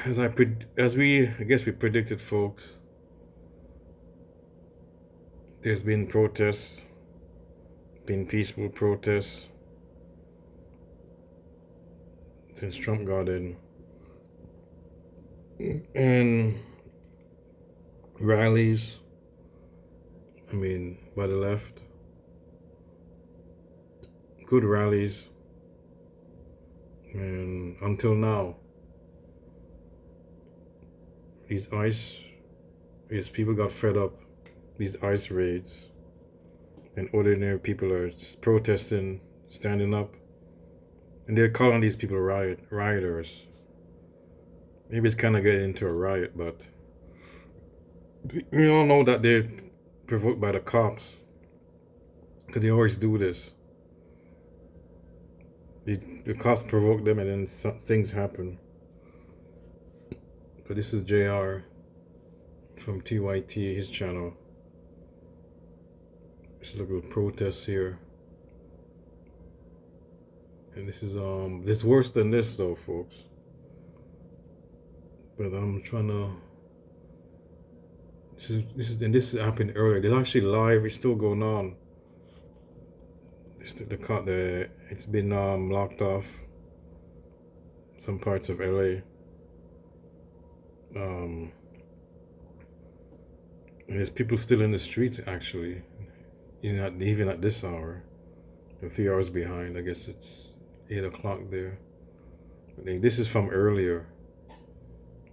I guess we predicted, folks. There's been protests, been peaceful protests since Trump got in, and rallies. I mean, by the left, good rallies, and until now, these people got fed up. These ICE raids, and ordinary people are just protesting, standing up, and they're calling these people rioters. Maybe it's kind of getting into a riot, but we all know that they're provoked by the cops, because they always do this. The cops provoke them, and then things happen. But this is JR from TYT, his channel. This is a little protest here, and this is worse than this though, folks. But I'm trying to. This happened earlier. This is actually live. It's still going on. It's been locked off. Some parts of LA. And there's people still in the streets actually. Even at this hour. They're 3 hours behind. I guess it's 8 o'clock there. But this is from earlier.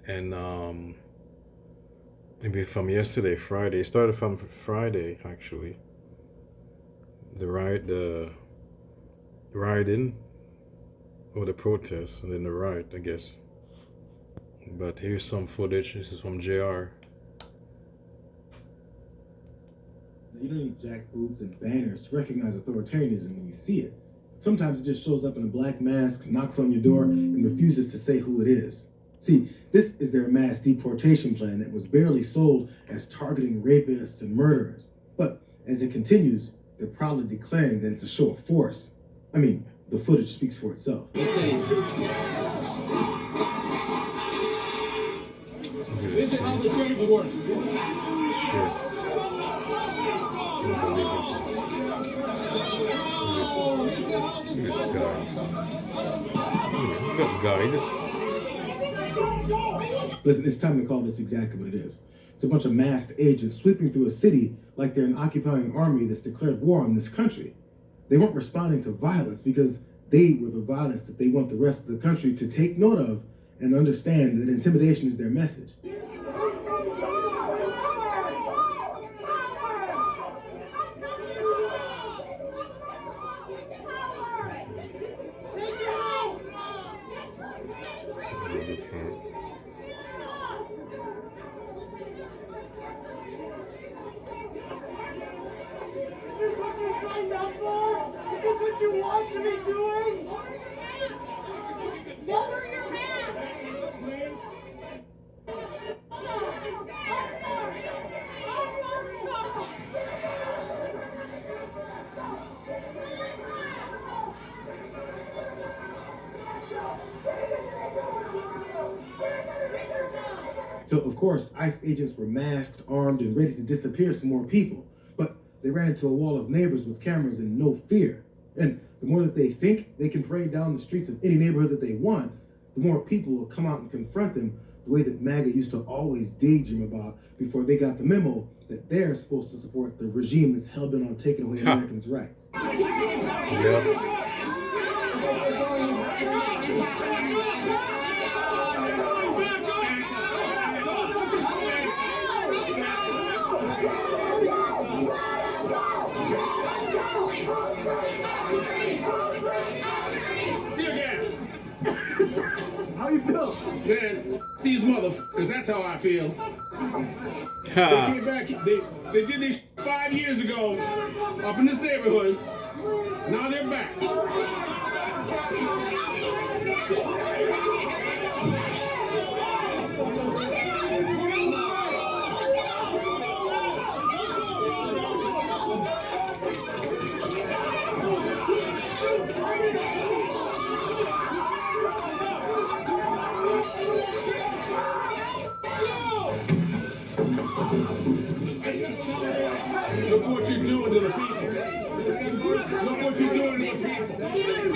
And maybe from yesterday, Friday. It started from Friday, actually. The rioting, or the protest, and then the riot, I guess. But here's some footage. This is from JR. You don't need jackboots and banners to recognize authoritarianism when you see it. Sometimes it just shows up in a black mask, knocks on your door, and refuses to say who it is. See, this is their mass deportation plan that was barely sold as targeting rapists and murderers. But as it continues, they're proudly declaring that it's a show of force. I mean, the footage speaks for itself. They say, this is how the trade works. Shit. Unbelievable. Look at this guy. Look at guy. Listen, it's time to call this exactly what it is. It's a bunch of masked agents sweeping through a city like they're an occupying army that's declared war on this country. They weren't responding to violence because they were the violence that they want the rest of the country to take note of and understand that intimidation is their message. So, of course, ICE agents were masked, armed, and ready to disappear some more people. But they ran into a wall of neighbors with cameras and no fear. And the more that they think they can parade down the streets of any neighborhood that they want, the more people will come out and confront them the way that MAGA used to always daydream about before they got the memo that they're supposed to support the regime that's hell-bent on taking away Americans' rights. Yeah. How you feel? Man, these motherfuckers, that's how I feel. They came back, they did this 5 years ago up in this neighborhood. Now they're back. Look what you're doing to the people. Look what you're doing to the people.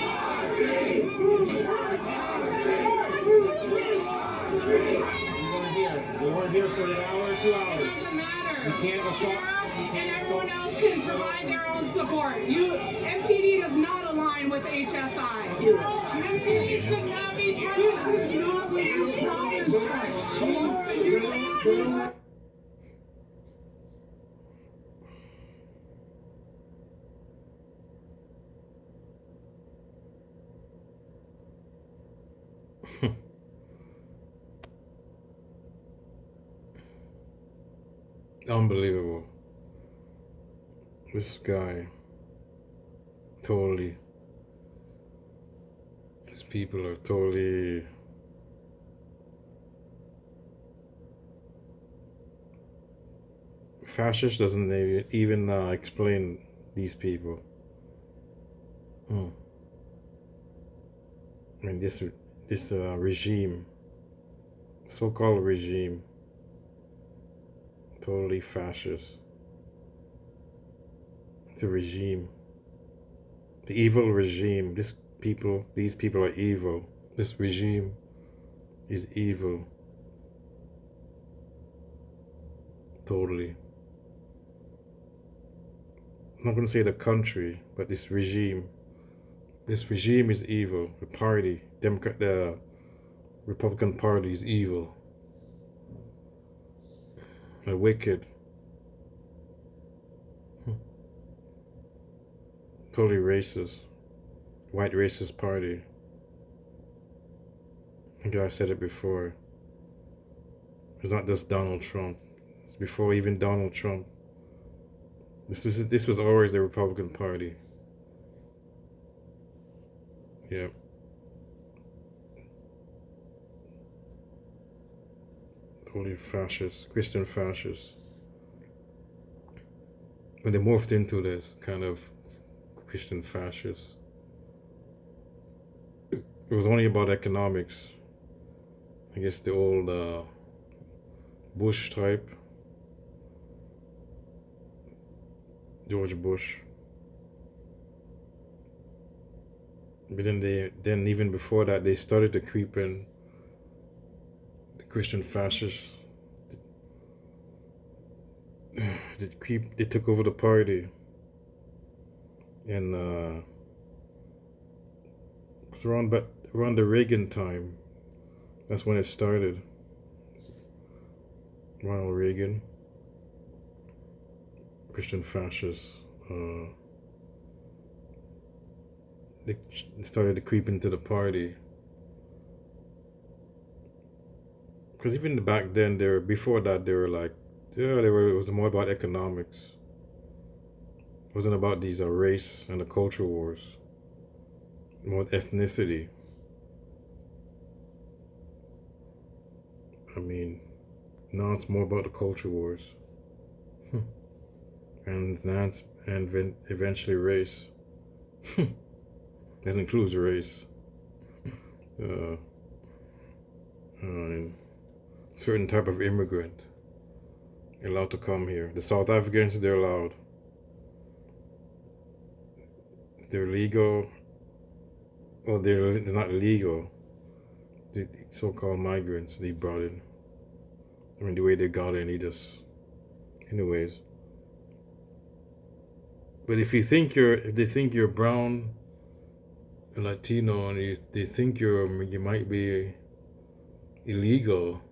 We weren't here for an hour or 2 hours. It doesn't matter. We can't assault. And everyone else can provide their own support. MPD does not align with HSI. MPD should not be present. Unbelievable. This guy totally, these people are totally fascist. Doesn't even explain these people. I mean, this regime, so-called regime, totally fascist. The regime, the evil regime. These people are evil. This regime is evil. Totally. I'm not going to say the country, but this regime. This regime is evil. The party, the Republican Party is evil. They're wicked. Totally racist. White racist party. I think I said it before. It's not just Donald Trump. It's before even Donald Trump. This was always the Republican Party. Yeah. Totally fascist, Christian fascist. When they morphed into this kind of Christian fascist, it was only about economics. I guess the old Bush type, George Bush. But then even before that, they started to creep in. The Christian fascists, they took over the party. And it's around the Reagan time. That's when it started. Ronald Reagan, Christian fascists. They started to creep into the party. Because even back then, before that, they were like, it was more about economics. It wasn't about these race and the culture wars. More ethnicity. I mean, now it's more about the culture wars. And now it's eventually race. That includes race. Certain type of immigrant allowed to come here. The South Africans, they're allowed. They're legal, or they're not legal. The so-called migrants they brought in. I mean, the way they got in, anyways. But if they think you're brown, Latino, and they think you might be illegal,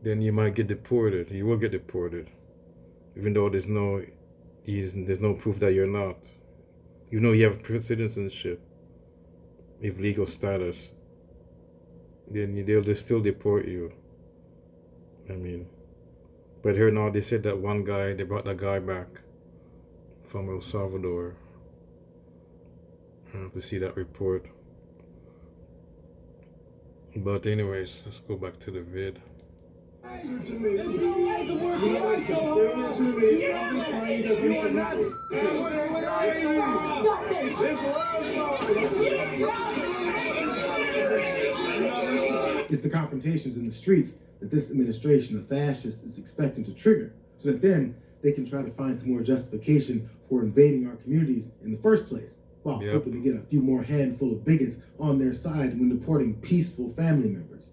then you might get deported. You will get deported, even though there's no proof that you're not. Even though you have citizenship, you have legal status, then they'll still deport you. I mean, but here now they said that one guy, they brought that guy back from El Salvador. I have to see that report. But anyways, let's go back to the vid. It's the confrontations in the streets that this administration of fascists is expecting to trigger, so that then they can try to find some more justification for invading our communities in the first place, while hoping to get a few more handful of bigots on their side when deporting peaceful family members.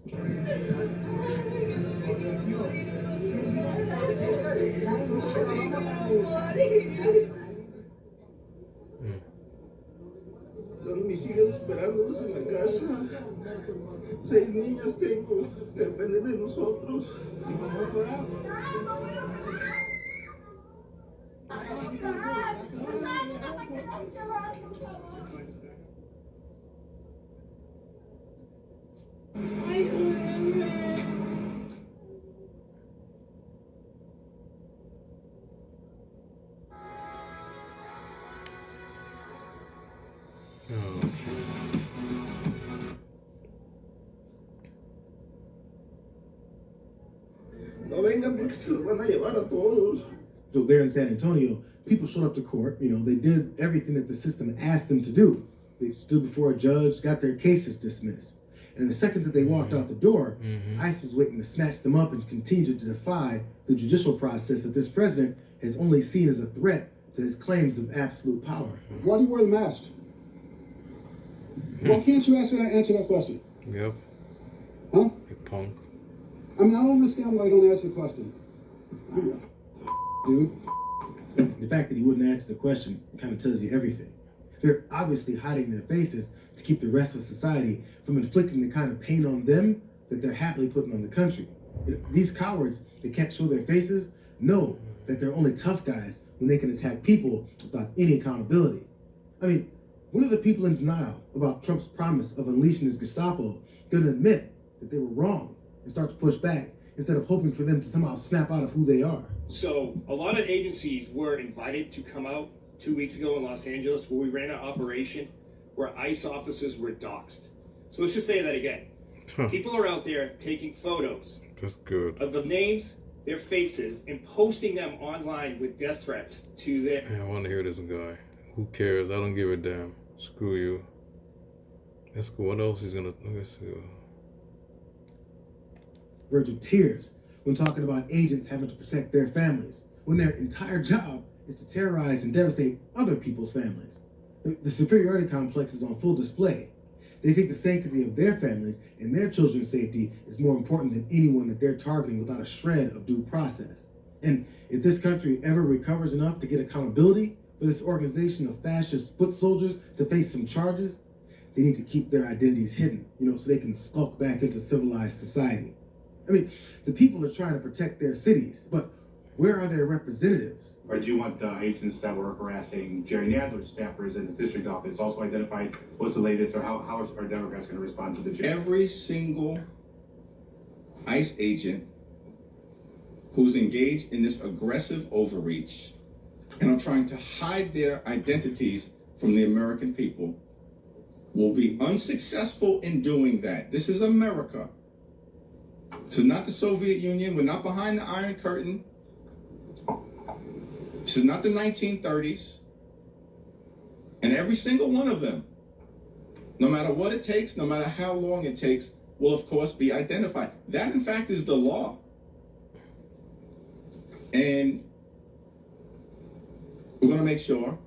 Mis hijas esperándonos en la casa. 6 niñas tengo, dependen de nosotros. No vengan porque se los van a llevar a todos. So there in San Antonio, people showed up to court. You know, they did everything that the system asked them to do. They stood before a judge, got their cases dismissed. And the second that they walked out the door, ICE was waiting to snatch them up and continue to defy the judicial process that this president has only seen as a threat to his claims of absolute power. Why do you wear the mask? Why can't you answer that question? Yep. Huh? You punk. I mean, I don't understand why you don't answer the question. Dude. The fact that he wouldn't answer the question kind of tells you everything. They're obviously hiding their faces to keep the rest of society from inflicting the kind of pain on them that they're happily putting on the country. These cowards that can't show their faces know that they're only tough guys when they can attack people without any accountability. I mean, when are the people in denial about Trump's promise of unleashing his Gestapo going to admit that they were wrong and start to push back instead of hoping for them to somehow snap out of who they are? So a lot of agencies were invited to come out 2 weeks ago in Los Angeles where we ran an operation where ICE officers were doxxed. So let's just say that again. People are out there taking photos That's good. of the names, their faces, and posting them online with death threats to their... I want to hear this guy. Who cares? I don't give a damn. Screw you. Let's go. What else is gonna... Let's go. Verge of tears when talking about agents having to protect their families, when their entire job is to terrorize and devastate other people's families. The superiority complex is on full display. They think the sanctity of their families and their children's safety is more important than anyone that they're targeting without a shred of due process. And if this country ever recovers enough to get accountability for this organization of fascist foot soldiers to face some charges, they need to keep their identities hidden, so they can skulk back into civilized society. I mean, the people are trying to protect their cities, but where are their representatives? Or do you want the agents that were harassing Jerry Nadler's staffers in his district office also identified? What's the latest, or how are Democrats going to respond to the jail? Every single ICE agent who's engaged in this aggressive overreach and are trying to hide their identities from the American people will be unsuccessful in doing that. This is America. This is not the Soviet Union. We're not behind the Iron Curtain. This is not the 1930s. And every single one of them, no matter what it takes, no matter how long it takes, will of course be identified. That in fact is the law. And we're going to make sure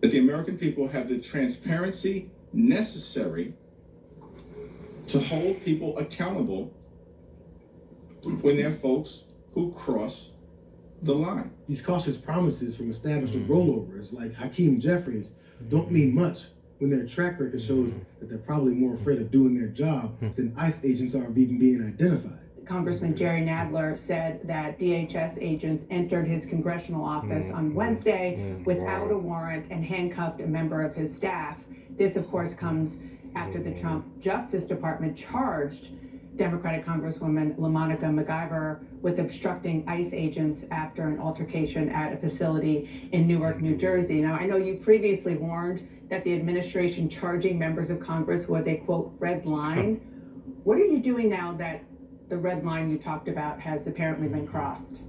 that the American people have the transparency necessary to hold people accountable when they're folks who cross the line. These cautious promises from establishment rollovers like Hakeem Jeffries don't mean much when their track record shows that they're probably more afraid of doing their job than ICE agents are of even being identified. Congressman Jerry Nadler said that DHS agents entered his congressional office on Wednesday without a warrant and handcuffed a member of his staff. This, of course, comes after the Trump Justice Department charged Democratic Congresswoman LaMonica McIver with obstructing ICE agents after an altercation at a facility in Newark, New Jersey. Now, I know you previously warned that the administration charging members of Congress was a, quote, red line. What are you doing now that the red line you talked about has apparently been crossed?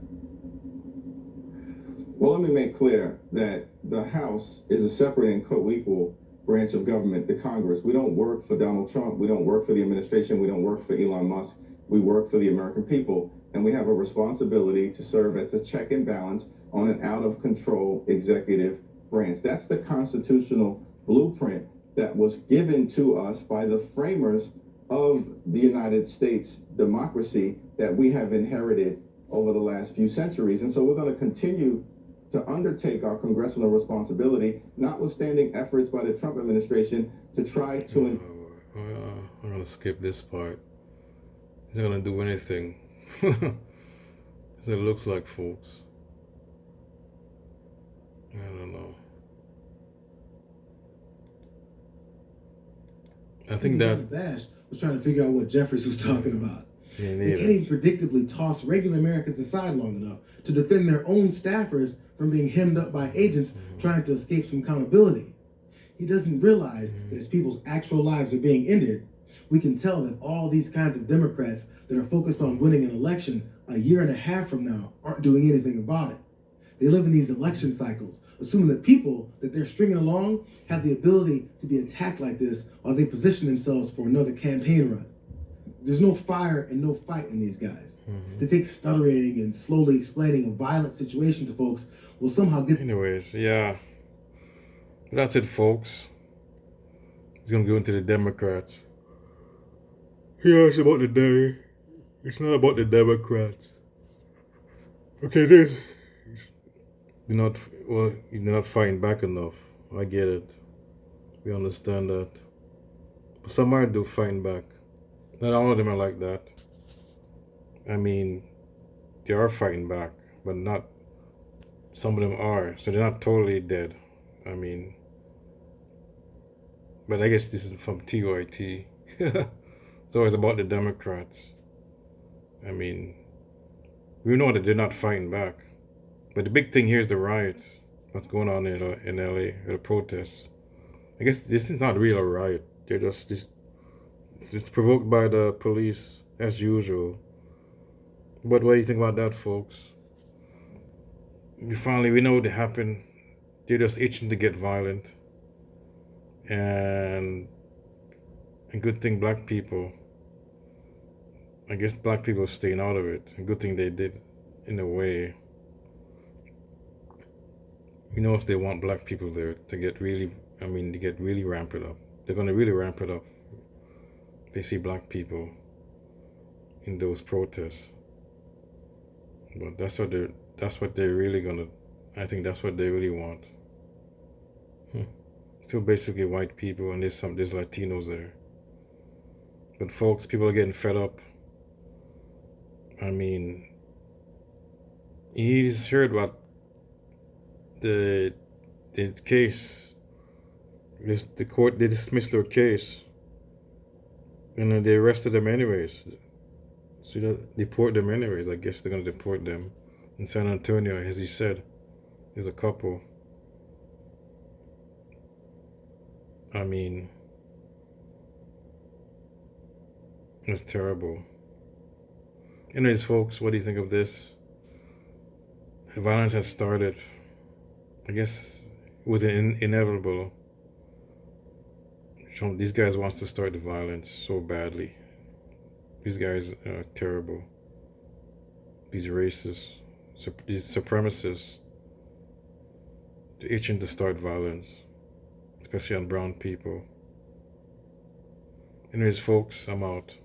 Well, let me make clear that the House is a separate and co-equal branch of government, the Congress. We don't work for Donald Trump. We don't work for the administration. We don't work for Elon Musk. We work for the American people. and we have a responsibility to serve as a check and balance on an out-of-control executive branch. That's the constitutional blueprint that was given to us by the framers of the United States democracy that we have inherited over the last few centuries. And so we're going to continue to undertake our congressional responsibility, notwithstanding efforts by the Trump administration to try to... I'm going to skip this part. He's not going to do anything. As it looks like, folks. I don't know. I think that Bash was trying to figure out what Jeffries was talking about. Yeah, they can't even predictably toss regular Americans aside long enough to defend their own staffers from being hemmed up by agents trying to escape some accountability. He doesn't realize that as people's actual lives are being ended, we can tell that all these kinds of Democrats that are focused on winning an election a year and a half from now aren't doing anything about it. They live in these election cycles, assuming that people that they're stringing along have the ability to be attacked like this while they position themselves for another campaign run. There's no fire and no fight in these guys. They think stuttering and slowly explaining a violent situation to folks will somehow get... Anyways, yeah. That's it, folks. He's going to go into the Democrats. Yeah, it's about the day. It's not about the Democrats. Okay, this... You're not fighting back enough. I get it. We understand that. But some are do fighting back. Not all of them are like that. I mean, they are fighting back, but not... Some of them are. So they're not totally dead. I mean... But I guess this is from TYT. It's always about the Democrats. I mean... We know that they're not fighting back. But the big thing here is the riots. What's going on in LA, the protests. I guess this is not really a riot. They're just it's provoked by the police, as usual. But what do you think about that, folks? We know what happened. They're just itching to get violent. And good thing black people, I guess black people are staying out of it. A good thing they did, in a way. You know, if they want black people there to get really ramp it up. They're going to really ramp it up. They see black people in those protests. But that's what they're really going to, I think that's what they really want. Still basically white people, and there's Latinos there. But folks, people are getting fed up. I mean, he's heard about the case. The court, they dismissed their case, and then they arrested them anyways. So they deport them anyways. I guess they're gonna deport them in San Antonio, as he said. There's a couple. I mean, it's terrible. Anyways, folks, what do you think of this? The violence has started. I guess it was inevitable. These guys wants to start the violence so badly. These guys are terrible. These racists, these supremacists, they're itching to start violence, especially on brown people. Anyways, folks, I'm out.